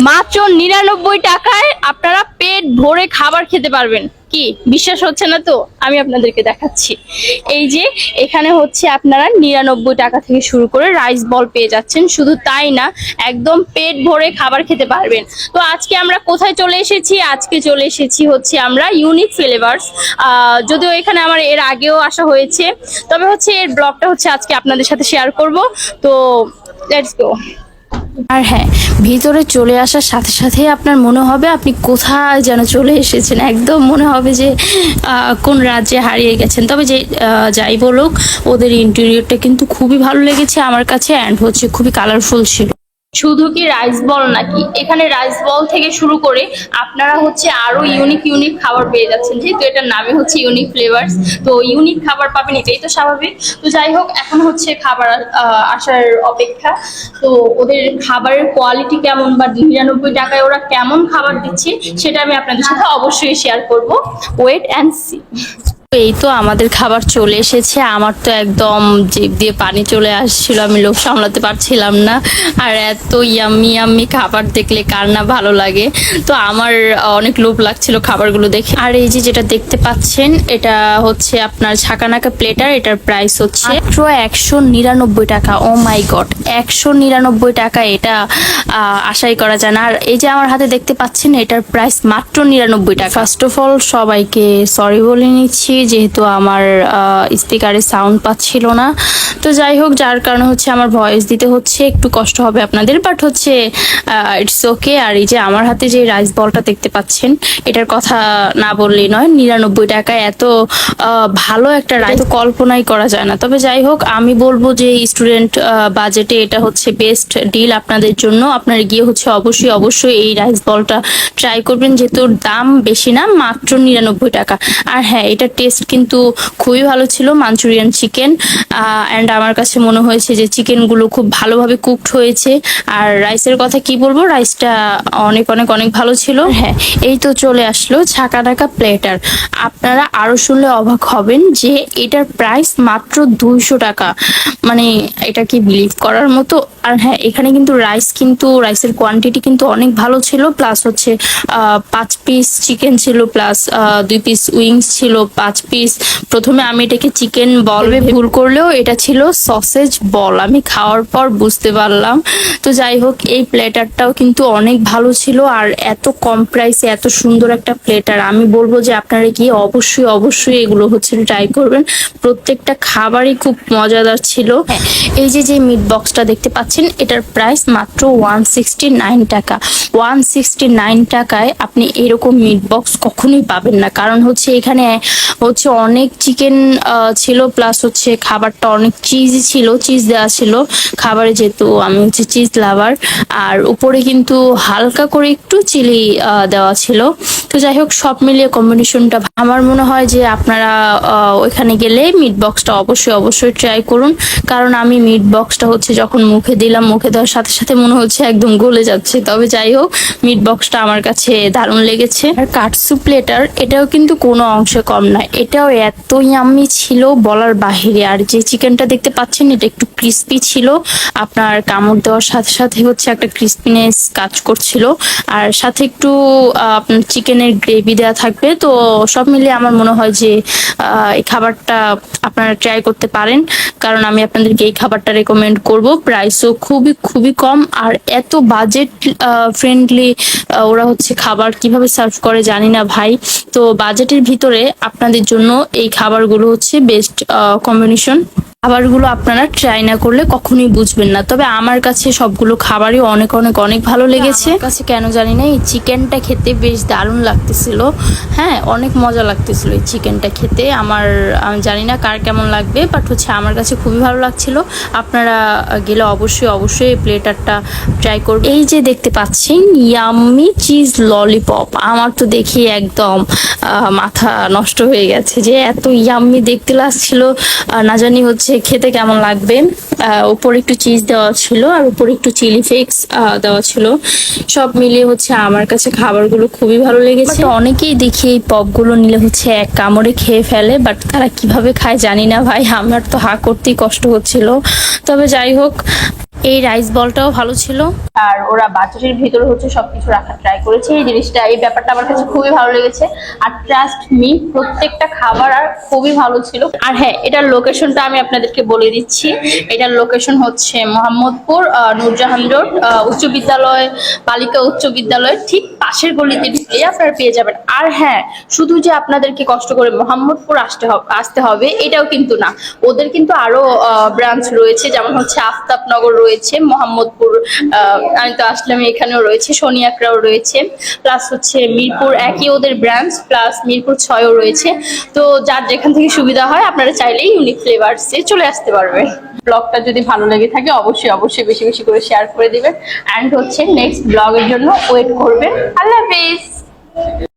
মাত্র 99 টাকায় আপনারা পেট ভরে খাবার খেতে পারবেন। কি বিশ্বাস হচ্ছে না? তো আমি আপনাদেরকে দেখাচ্ছি। এই যে এখানে হচ্ছে আপনারা 99 টাকা থেকে শুরু করে রাইস বল পেয়ে যাচ্ছেন। শুধু তাই না, একদম পেট ভরে খাবার খেতে পারবেন। তো আজকে আমরা কোথায় চলে এসেছি? আজকে চলে এসেছি হচ্ছে আমরা ইউনিক ফ্লেভার্স। যদিও এখানে আমার এর আগেও আসা হয়েছে, তবে হচ্ছে এর ব্লগটা হচ্ছে আজকে আপনাদের সাথে শেয়ার করব। তো লেটস গো। আর হ্যাঁ, ভিতরে চলে আসার সাথে সাথে আপনার মনে হবে আপনি কোথায় যেন চলে এসেছেন, একদম মনে হবে যে কোন রাজ্যে হারিয়ে গেছেন। তবে যে যাই বলুক, ওদের ইন্টেরিয়রটা কিন্তু খুবই ভালো লেগেছে আমার কাছে, অ্যান্ড হচ্ছে খুবই কালারফুল ছিল। শুধু কি রাইস বল নাকি, এখানে রাইস বল থেকে শুরু করে আপনারা হচ্ছে আরো ইউনিক ইউনিক খাবার পেয়ে যাচ্ছেন। যেহেতু এটার নামে হচ্ছে ইউনিক ফ্লেভার্স, তো ইউনিক খাবার পাবেন, এটাই তো স্বাভাবিক। তো যাই হোক, এখন হচ্ছে খাবার আসার অপেক্ষা। তো ওদের খাবারের কোয়ালিটি কেমন বা 99 টাকায় ওরা কেমন খাবার দিচ্ছে সেটা আমি আপনাদের সাথে অবশ্যই শেয়ার করব। Wait and see. এই তো আমাদের খাবার চলে এসেছে। আমার তো একদম জিভ দিয়ে পানি চলে আসছিল, আমি লোভ সামলাতে পারছিলাম না। আর এত ইয়াম্মি ইয়াম্মি খাবার দেখলে কার না ভালো লাগে। তো আমার অনেক লোভ লাগছিল খাবারগুলো দেখে। আর এই যে যেটা দেখতে পাচ্ছেন, এটা হচ্ছে আপনার ছাকানাকা প্লেটার। এটার প্রাইস হচ্ছে মাত্র 199 টাকা। ও মাই গড, 199 টাকা! এটা আশাই করা যায় না। আর এই যে আমার হাতে দেখতে পাচ্ছেন, এটার প্রাইস মাত্র 99 টাকা। ফার্স্ট অফ অল সবাইকে সরি বলে নিচ্ছি, যেহেতু আমার স্পিকারে সাউন্ড পাচ্ছিল না। তো যাই হোক, যার কারণে হচ্ছে আমার ভয়েস দিতে হচ্ছে, একটু কষ্ট হবে আপনাদের, বাট হচ্ছে ইটস ওকে। আর এই যে আমার হাতে যে রাইস বলটা দেখতে পাচ্ছেন, এটার কথা না বললেই নয়। 99 টাকায় এত ভালো একটা রাইস তো কল্পনাই করা যায় না। তবে যাই হোক, আমি বলবো যে স্টুডেন্ট বাজেটে এটা হচ্ছে বেস্ট ডিল আপনাদের জন্য। আপনারা গিয়ে হচ্ছে অবশ্যই অবশ্যই এই রাইস বলটা ট্রাই করবেন, যেহেতু দাম বেশি না, মাত্র 99 টাকা। আর হ্যাঁ, এটা টেস্ট কিন্তু খুবই ভালো ছিল। মাঞ্চুরিয়ান চিকেন, অ্যান্ড আমার কাছে মনে হয়েছে যে চিকেনগুলো খুব ভালোভাবে কুকড হয়েছে। আর রাইসের কথা কি বলবো, রাইসটা অনেক অনেক অনেক ভালো ছিল। হ্যাঁ, এই তো চলে আসলো ছাকানাকা প্লেটার। আপনারা আরো শুনলে অবাক হবেন যে এটার প্রাইস মাত্র 200 টাকা। মানে এটা কি বিলিভ করার মতো? আর হ্যাঁ, এখানে কিন্তু রাইসের কোয়ান্টিটি কিন্তু অনেক ভালো ছিল। প্লাস হচ্ছে 5 পিস চিকেন ছিল, প্লাস 2 পিস উইংস ছিল, 5 পিস। প্রথমে আমি এটাকে চিকেন বল ভুল করলেও এটা ছিল সসেজ বল, আমি খাওয়ার পর বুঝতে পারলাম। তো যাই হোক, এই প্লেটারটাও কিন্তু অনেক ভালো ছিল। আর এত কম প্রাইসে এত সুন্দর একটা প্লেটার, আমি বলবো যে আপনারা গিয়ে অবশ্যই অবশ্যই এগুলো হচ্ছে ট্রাই করবেন। প্রত্যেকটা খাবারই খুব মজাদার ছিল। এই যে যে মিট বক্সটা দেখতে পাচ্ছেন, এটার প্রাইস মাত্র 169 টাকা। 169 টাকায় আপনি এরকম মিট বক্স কখনোই পাবেন না। কারণ হচ্ছে এখানে হচ্ছে অনেক চিকেন ছিল, প্লাস হচ্ছে খাবারটা অনেক চিজি ছিল, চিজ দেওয়া ছিল খাবারে, যেহেতু আমি হচ্ছে চিজ লাভার। আর উপরে কিন্তু হালকা করে একটু চিলি দেওয়া ছিল। তো যাই হোক, সব মিলিয়ে কম্বিনেশনটা আমার মনে হয় যে আপনারা ওইখানে গেলে মিট বক্সটা অবশ্যই অবশ্যই ট্রাই করুন। কারণ আমি মিট বক্সটা হচ্ছে যখন মুখে দিলাম, মুখে দেওয়ার সাথে সাথে মনে হচ্ছে একদম গলে যাচ্ছে। তবে যাই হোক, মিট বক্সটা আমার কাছে দারুণ লেগেছে। আর কাটসু প্লেটার, এটাও কিন্তু কোনো অংশে কম নয়, এটাও এত ইয়াম্মি ছিল বলার বাহিরে। আর যে চিকেনটা দেখতে পাচ্ছেন, এটা একটু ক্রিস্পি ছিল। আপনার কামড় দেওয়ার সাথে সাথে হচ্ছে একটা ক্রিস্পিনেস কাজ করছিল। আর সাথে একটু আপনার চিকেনের গ্রেভি দেওয়া থাকবে। তো সব মিলিয়ে আমার মনে হয় যে এই খাবারটা আপনারা ট্রাই করতে পারেন। কারণ আমি আপনাদেরকে এই খাবারটা রেকমেন্ড করব। প্রাইসও খুবই খুবই কম, আর এত বাজেট ফ্রেন্ডলি ওরা হচ্ছে খাবার কিভাবে সার্ভ করে জানি না ভাই। তো বাজেটের ভিতরে আপনাদের জন্য এই খাবারগুলো হচ্ছে বেস্ট কম্বিনেশন। খাবারগুলো আপনারা ট্রাই না করলে কখনোই বুঝবেন না। তবে আমার কাছে সবগুলো খাবারই অনেক অনেক অনেক ভালো লেগেছে। আমার কাছে কেন জানি না এই চিকেনটা খেতে বেশ দারুণ লাগতেছিল। হ্যাঁ, অনেক মজা লাগতেছিল এই চিকেনটা খেতে। আমি জানি না কার কেমন লাগবে, বাট হচ্ছে আমার কাছে খুবই ভালো লাগছিল। আপনারা গেলে অবশ্যই অবশ্যই এই প্লেটারটা ট্রাই করবেন। এই যে দেখতে পাচ্ছেন ইয়াম্মি চিজ ললিপপ, আমার তো দেখি একদম মাথা নষ্ট হয়ে গেছে যে এত ইয়াম্মি দেখতে লাগছিল। না জানি হচ্ছে খেতে কেমন লাগবে। উপরে একটু চিজ দেওয়া ছিল, আর উপরে একটু চিলি ফ্লেক্স দেওয়া ছিল। সব মিলিয়ে হচ্ছে আমার কাছে খাবারগুলো খুবই ভালো লেগেছে। অনেকেই দেখি এই পপগুলো নিলে হচ্ছে এক কামড়ে খেয়ে ফেলে, বাট তারা কিভাবে খায় জানি না ভাই, আমার তো হা করতেই কষ্ট হচ্ছিল। তবে যাই হোক, এই রাইস বলটাও ভালো ছিল। আর ওরা বাজেটের ভিতরে হচ্ছে সবকিছু রাখার ট্রাই করেছে। এই জিনিসটা, এই ব্যাপারটা আমার কাছে খুবই ভালো লেগেছে। আর ট্রাস্ট মি, প্রত্যেকটা খাবার আর খুবই ভালো ছিল। আর হ্যাঁ, এটার লোকেশনটা আমি আপনাদেরকে বলে দিচ্ছি। এটার লোকেশন হচ্ছে মোহাম্মদপুর নূরজাহান রোড উচ্চ বিদ্যালয়, বালিকা উচ্চ বিদ্যালয়ের ঠিক পাশের গলিতে ঢুকলে আপনারা পেয়ে যাবেন। আর হ্যাঁ, শুধু যে আপনাদেরকে কষ্ট করে মোহাম্মদপুর আসতে হবে এটাও কিন্তু না। ওদের কিন্তু আরো ব্রাঞ্চ রয়েছে, যেমন হচ্ছে আফতাবনগর রয়েছে, মোহাম্মদপুর আমি তো আসলাম এখানেও রয়েছে, শনিয়াকড়াও রয়েছে, প্লাস হচ্ছে মিরপুর একই ওদের ব্রাঞ্চ, প্লাস মিরপুর 6ও রয়েছে। তো যার যেখান থেকে সুবিধা হয় আপনারা চাইলেই ইউনিক ফ্লেভারসে চলে আসতে পারবেন। ব্লগটা যদি ভালো লেগে থাকে অবশ্যই বেশি বেশি করে শেয়ার করে দিবেন। অ্যান্ড হচ্ছে নেক্সট ব্লগের জন্য ওয়েট করবেন। আল্লাহ হাফেজ।